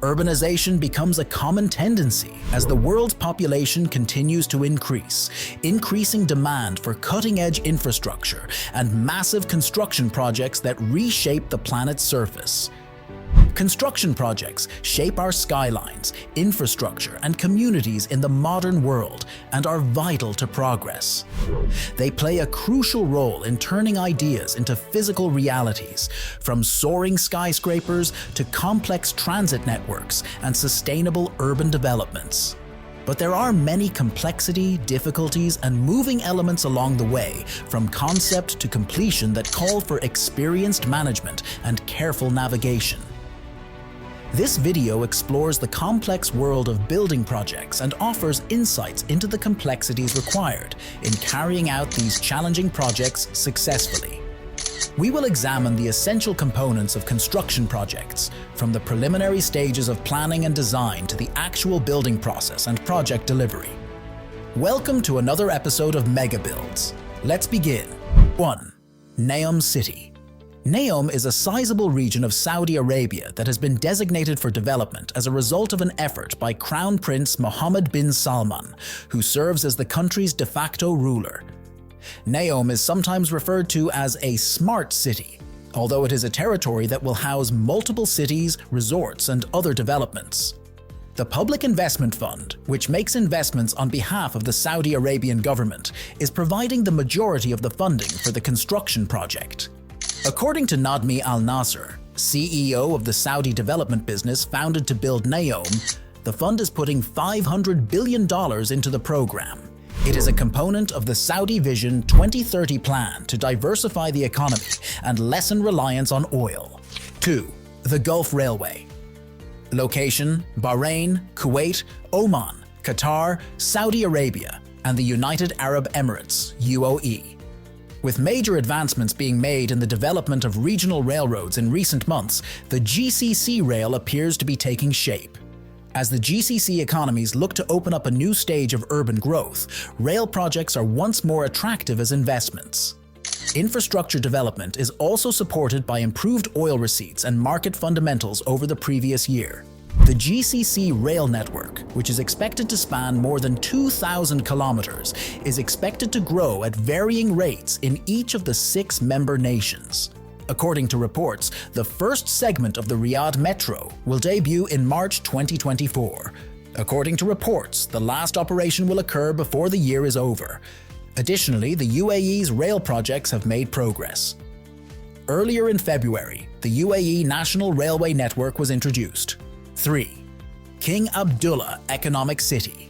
Urbanization becomes a common tendency as the world's population continues to increase, increasing demand for cutting-edge infrastructure and massive construction projects that reshape the planet's surface. Construction projects shape our skylines, infrastructure, and communities in the modern world and are vital to progress. They play a crucial role in turning ideas into physical realities, from soaring skyscrapers to complex transit networks and sustainable urban developments. But there are many complexity, difficulties, and moving elements along the way, from concept to completion, that call for experienced management and careful navigation. This video explores the complex world of building projects and offers insights into the complexities required in carrying out these challenging projects successfully. We will examine the essential components of construction projects, from the preliminary stages of planning and design to the actual building process and project delivery. Welcome to another episode of Mega Builds. Let's begin. 1. Neom City. Neom is a sizable region of Saudi Arabia that has been designated for development as a result of an effort by Crown Prince Mohammed bin Salman, who serves as the country's de facto ruler. Neom is sometimes referred to as a smart city, although it is a territory that will house multiple cities, resorts, and other developments. The Public Investment Fund, which makes investments on behalf of the Saudi Arabian government, is providing the majority of the funding for the construction project. According to Nadmi Al-Nasser, CEO of the Saudi development business founded to build Neom, the fund is putting $500 billion into the program. It is a component of the Saudi Vision 2030 plan to diversify the economy and lessen reliance on oil. 2. The Gulf Railway. Location: Bahrain, Kuwait, Oman, Qatar, Saudi Arabia, and the United Arab Emirates, UAE. With major advancements being made in the development of regional railroads in recent months, the GCC rail appears to be taking shape. As the GCC economies look to open up a new stage of urban growth, rail projects are once more attractive as investments. Infrastructure development is also supported by improved oil receipts and market fundamentals over the previous year. The GCC rail network, which is expected to span more than 2,000 kilometers, is expected to grow at varying rates in each of the 6 member nations. According to reports, the first segment of the Riyadh Metro will debut in March 2024. According to reports, the last operation will occur before the year is over. Additionally, the UAE's rail projects have made progress. Earlier in February, the UAE National Railway Network was introduced. 3. King Abdullah Economic City.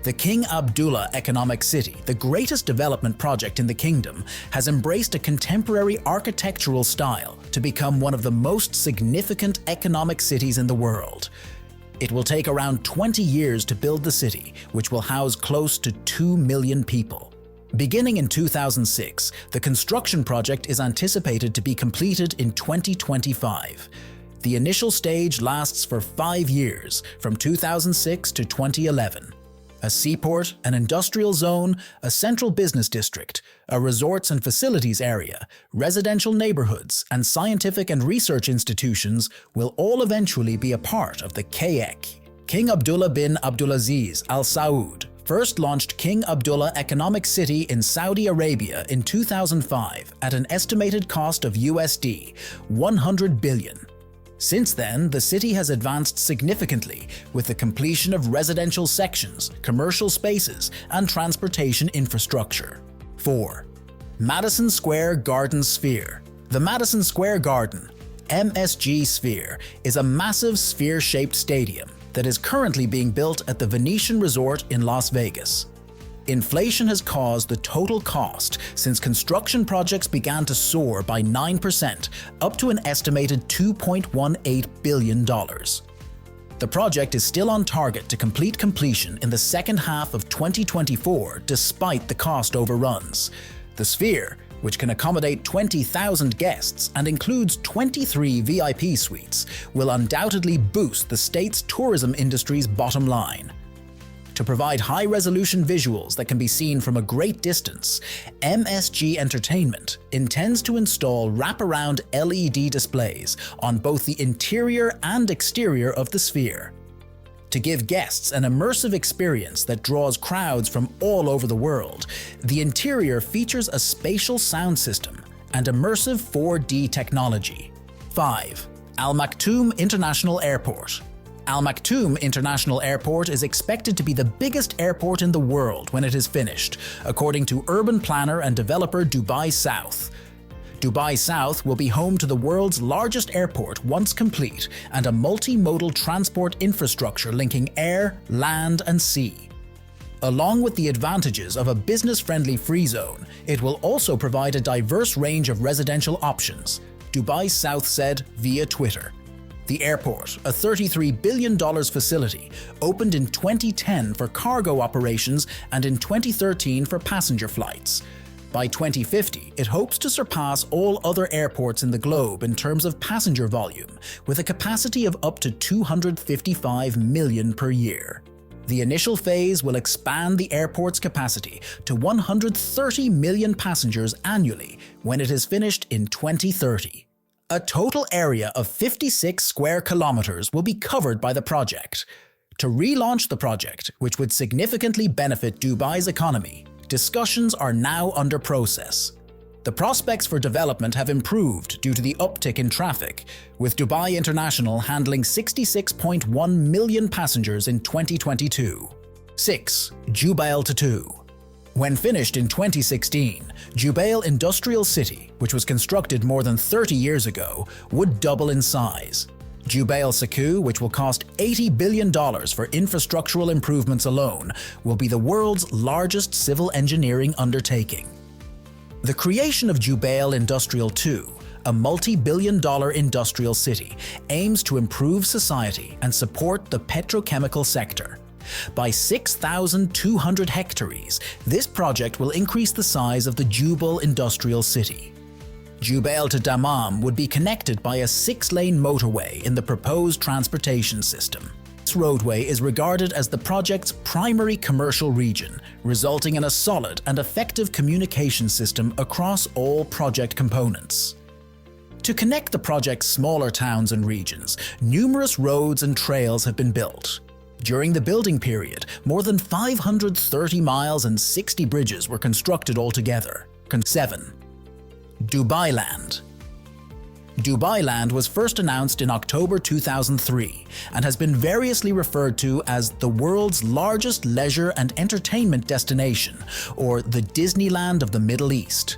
The King Abdullah Economic City, the greatest development project in the kingdom, has embraced a contemporary architectural style to become one of the most significant economic cities in the world. It will take around 20 years to build the city, which will house close to 2 million people. Beginning in 2006, the construction project is anticipated to be completed in 2025. The initial stage lasts for 5 years, from 2006 to 2011. A seaport, an industrial zone, a central business district, a resorts and facilities area, residential neighborhoods, and scientific and research institutions will all eventually be a part of the KEC. King Abdullah bin Abdulaziz Al Saud first launched King Abdullah Economic City in Saudi Arabia in 2005 at an estimated cost of USD 100 billion. Since then, the city has advanced significantly with the completion of residential sections, commercial spaces, and transportation infrastructure. 4. Madison Square Garden Sphere. The Madison Square Garden, MSG Sphere, is a massive sphere-shaped stadium that is currently being built at the Venetian Resort in Las Vegas. Inflation has caused the total cost since construction projects began to soar by 9%, up to an estimated $2.18 billion. The project is still on target to complete completion in the second half of 2024 despite the cost overruns. The Sphere, which can accommodate 20,000 guests and includes 23 VIP suites, will undoubtedly boost the state's tourism industry's bottom line. To provide high-resolution visuals that can be seen from a great distance, MSG Entertainment intends to install wraparound LED displays on both the interior and exterior of the sphere. To give guests an immersive experience that draws crowds from all over the world, the interior features a spatial sound system and immersive 4D technology. 5. Al Maktoum International Airport. Al Maktoum International Airport is expected to be the biggest airport in the world when it is finished, according to urban planner and developer Dubai South. Dubai South will be home to the world's largest airport once complete and a multimodal transport infrastructure linking air, land, and sea. Along with the advantages of a business-friendly free zone, it will also provide a diverse range of residential options, Dubai South said via Twitter. The airport, a $33 billion facility, opened in 2010 for cargo operations and in 2013 for passenger flights. By 2050, it hopes to surpass all other airports in the globe in terms of passenger volume, with a capacity of up to 255 million per year. The initial phase will expand the airport's capacity to 130 million passengers annually when it is finished in 2030. A total area of 56 square kilometers will be covered by the project. To relaunch the project, which would significantly benefit Dubai's economy, discussions are now under process. The prospects for development have improved due to the uptick in traffic, with Dubai International handling 66.1 million passengers in 2022. 6. Jubail Tattoo. When finished in 2016, Jubail Industrial City, which was constructed more than 30 years ago, would double in size. Jubail Saku, which will cost $80 billion for infrastructural improvements alone, will be the world's largest civil engineering undertaking. The creation of Jubail Industrial 2, a multi-billion-dollar industrial city, aims to improve society and support the petrochemical sector. By 6,200 hectares, this project will increase the size of the Jubail Industrial City. Jubail to Dammam would be connected by a 6-lane motorway in the proposed transportation system. This roadway is regarded as the project's primary commercial region, resulting in a solid and effective communication system across all project components. To connect the project's smaller towns and regions, numerous roads and trails have been built. During the building period, more than 530 miles and 60 bridges were constructed altogether. 7. Dubai Land. Dubai Land was first announced in October 2003 and has been variously referred to as the world's largest leisure and entertainment destination, or the Disneyland of the Middle East.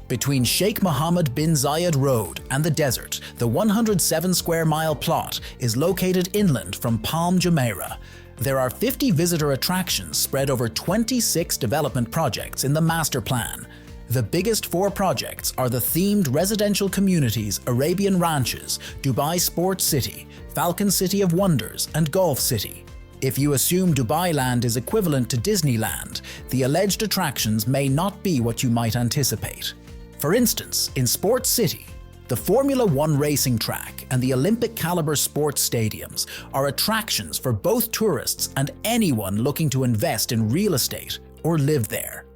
Between Sheikh Mohammed bin Zayed Road and the desert, the 107 square mile plot is located inland from Palm Jumeirah. There are 50 visitor attractions spread over 26 development projects in the master plan. The biggest 4 projects are the themed residential communities Arabian Ranches, Dubai Sports City, Falcon City of Wonders, and Golf City. If you assume Dubai Land is equivalent to Disneyland, the alleged attractions may not be what you might anticipate. For instance, in Sports City, the Formula One racing track and the Olympic-caliber sports stadiums are attractions for both tourists and anyone looking to invest in real estate or live there.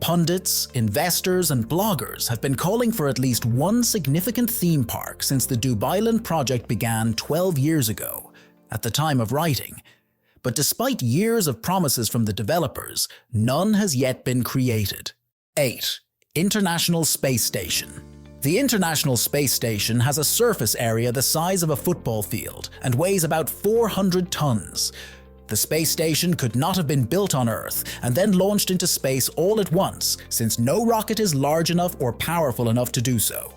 Pundits, investors, and bloggers have been calling for at least one significant theme park since the Dubailand project began 12 years ago, at the time of writing. But despite years of promises from the developers, none has yet been created. 8. International Space Station. The International Space Station has a surface area the size of a football field and weighs about 400 tons. The space station could not have been built on Earth and then launched into space all at once, since no rocket is large enough or powerful enough to do so.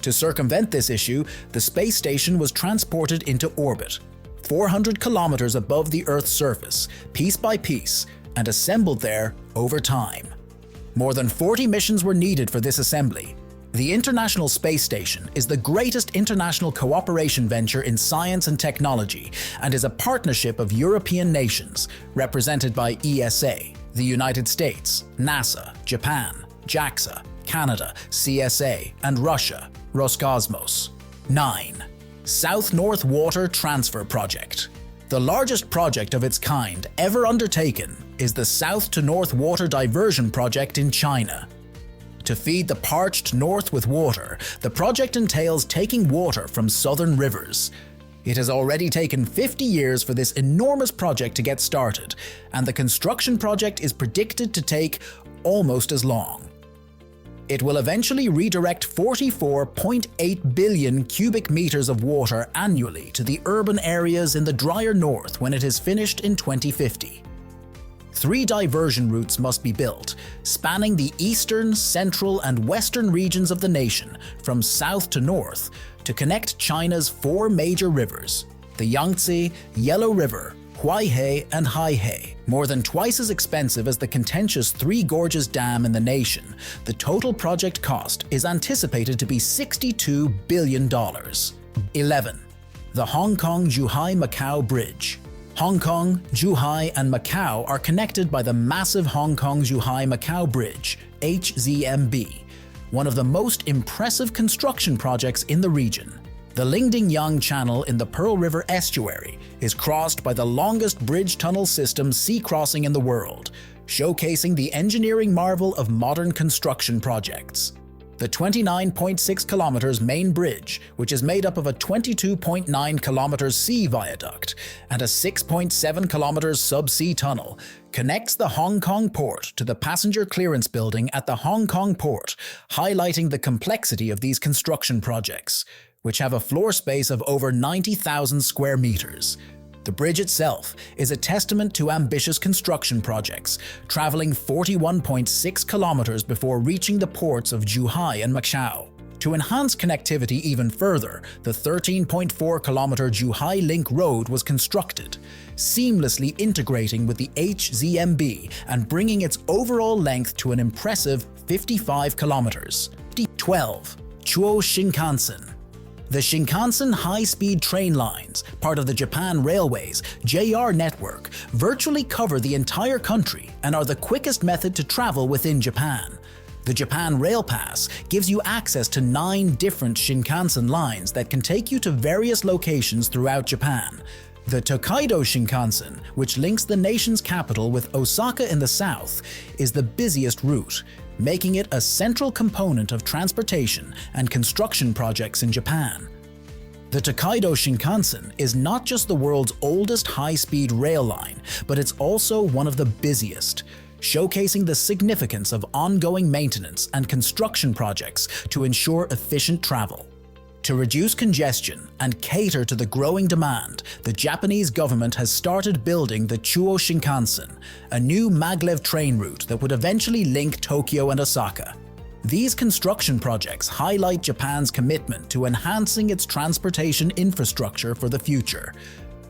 To circumvent this issue, the space station was transported into orbit, 400 kilometers above the Earth's surface, piece by piece, and assembled there over time. More than 40 missions were needed for this assembly. The International Space Station is the greatest international cooperation venture in science and technology and is a partnership of European nations, represented by ESA, the United States, NASA, Japan, JAXA, Canada, CSA, and Russia, Roscosmos. 9. South North Water Transfer Project. The largest project of its kind ever undertaken is the South to North Water Diversion Project in China. To feed the parched north with water, the project entails taking water from southern rivers. It has already taken 50 years for this enormous project to get started, and the construction project is predicted to take almost as long. It will eventually redirect 44.8 billion cubic meters of water annually to the urban areas in the drier north when it is finished in 2050. 3 diversion routes must be built, spanning the eastern, central, and western regions of the nation from south to north to connect China's 4 major rivers: the Yangtze, Yellow River, Huaihe, and Haihe. More than twice as expensive as the contentious Three Gorges Dam in the nation, the total project cost is anticipated to be $62 billion. 11. The Hong Kong-Zhuhai-Macau Bridge. Hong Kong, Zhuhai, and Macau are connected by the massive Hong Kong-Zhuhai-Macau Bridge, HZMB, one of the most impressive construction projects in the region. The Lingdingyang Channel in the Pearl River estuary is crossed by the longest bridge tunnel system sea crossing in the world, showcasing the engineering marvel of modern construction projects. The 29.6 kilometers main bridge, which is made up of a 22.9 kilometers sea viaduct and a 6.7 kilometers subsea tunnel, connects the Hong Kong port to the passenger clearance building at the Hong Kong port, highlighting the complexity of these construction projects, which have a floor space of over 90,000 square meters. The bridge itself is a testament to ambitious construction projects, traveling 41.6 kilometers before reaching the ports of Zhuhai and Macau. To enhance connectivity even further, the 13.4-kilometer Zhuhai Link Road was constructed, seamlessly integrating with the HZMB and bringing its overall length to an impressive 55 kilometers. 12. Chuo Shinkansen. The Shinkansen high-speed train lines, part of the Japan Railways JR network, virtually cover the entire country and are the quickest method to travel within Japan. The Japan Rail Pass gives you access to 9 different Shinkansen lines that can take you to various locations throughout Japan. The Tokaido Shinkansen, which links the nation's capital with Osaka in the south, is the busiest route, making it a central component of transportation and construction projects in Japan. The Tokaido Shinkansen is not just the world's oldest high-speed rail line, but it's also one of the busiest, showcasing the significance of ongoing maintenance and construction projects to ensure efficient travel. To reduce congestion and cater to the growing demand, the Japanese government has started building the Chuo Shinkansen, a new maglev train route that would eventually link Tokyo and Osaka. These construction projects highlight Japan's commitment to enhancing its transportation infrastructure for the future.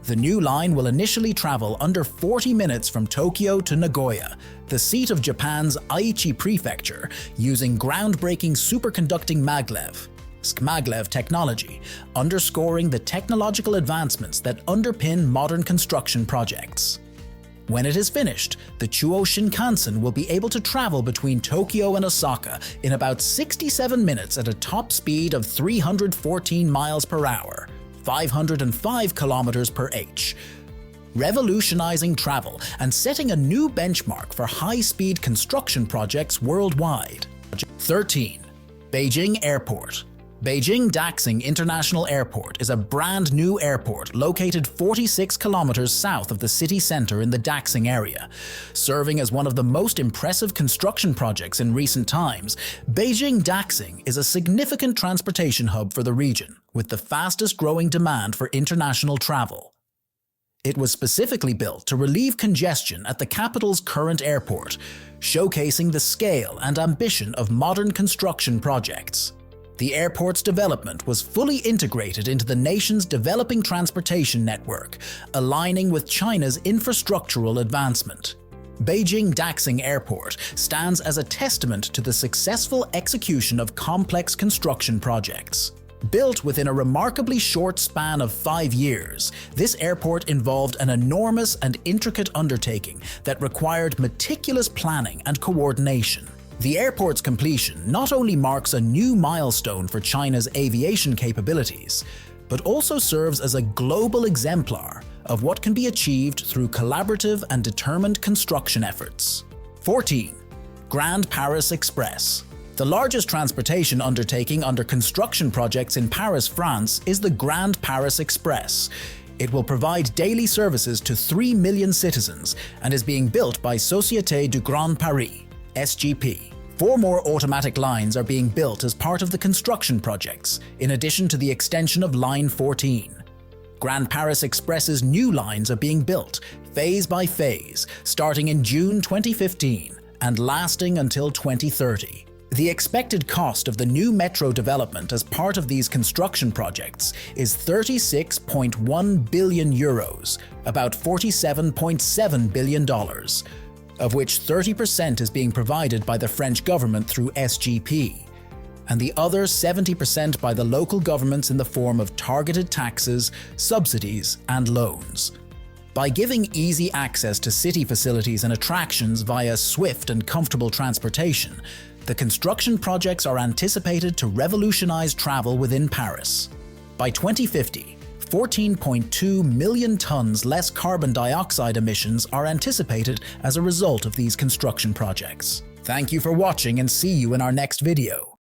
The new line will initially travel under 40 minutes from Tokyo to Nagoya, the seat of Japan's Aichi Prefecture, using groundbreaking superconducting maglev technology, underscoring the technological advancements that underpin modern construction projects. When it is finished, the Chuo Shinkansen will be able to travel between Tokyo and Osaka in about 67 minutes at a top speed of 314 miles per hour, 505 kilometers per h, revolutionizing travel and setting a new benchmark for high-speed construction projects worldwide. 13. Beijing Airport. Beijing Daxing International Airport is a brand new airport located 46 kilometers south of the city center in the Daxing area. Serving as one of the most impressive construction projects in recent times, Beijing Daxing is a significant transportation hub for the region, with the fastest growing demand for international travel. It was specifically built to relieve congestion at the capital's current airport, showcasing the scale and ambition of modern construction projects. The airport's development was fully integrated into the nation's developing transportation network, aligning with China's infrastructural advancement. Beijing Daxing Airport stands as a testament to the successful execution of complex construction projects. Built within a remarkably short span of 5 years, this airport involved an enormous and intricate undertaking that required meticulous planning and coordination. The airport's completion not only marks a new milestone for China's aviation capabilities, but also serves as a global exemplar of what can be achieved through collaborative and determined construction efforts. 14. Grand Paris Express. The largest transportation undertaking under construction projects in Paris, France, is the Grand Paris Express. It will provide daily services to 3 million citizens and is being built by Société du Grand Paris, SGP. 4 more automatic lines are being built as part of the construction projects, in addition to the extension of Line 14. Grand Paris Express's new lines are being built, phase by phase, starting in June 2015 and lasting until 2030. The expected cost of the new metro development as part of these construction projects is €36.1 billion, about $47.7 billion, of which 30% is being provided by the French government through SGP, and the other 70% by the local governments in the form of targeted taxes, subsidies, and loans. By giving easy access to city facilities and attractions via swift and comfortable transportation, the construction projects are anticipated to revolutionize travel within Paris. By 2050, 14.2 million tons less carbon dioxide emissions are anticipated as a result of these construction projects. Thank you for watching and see you in our next video.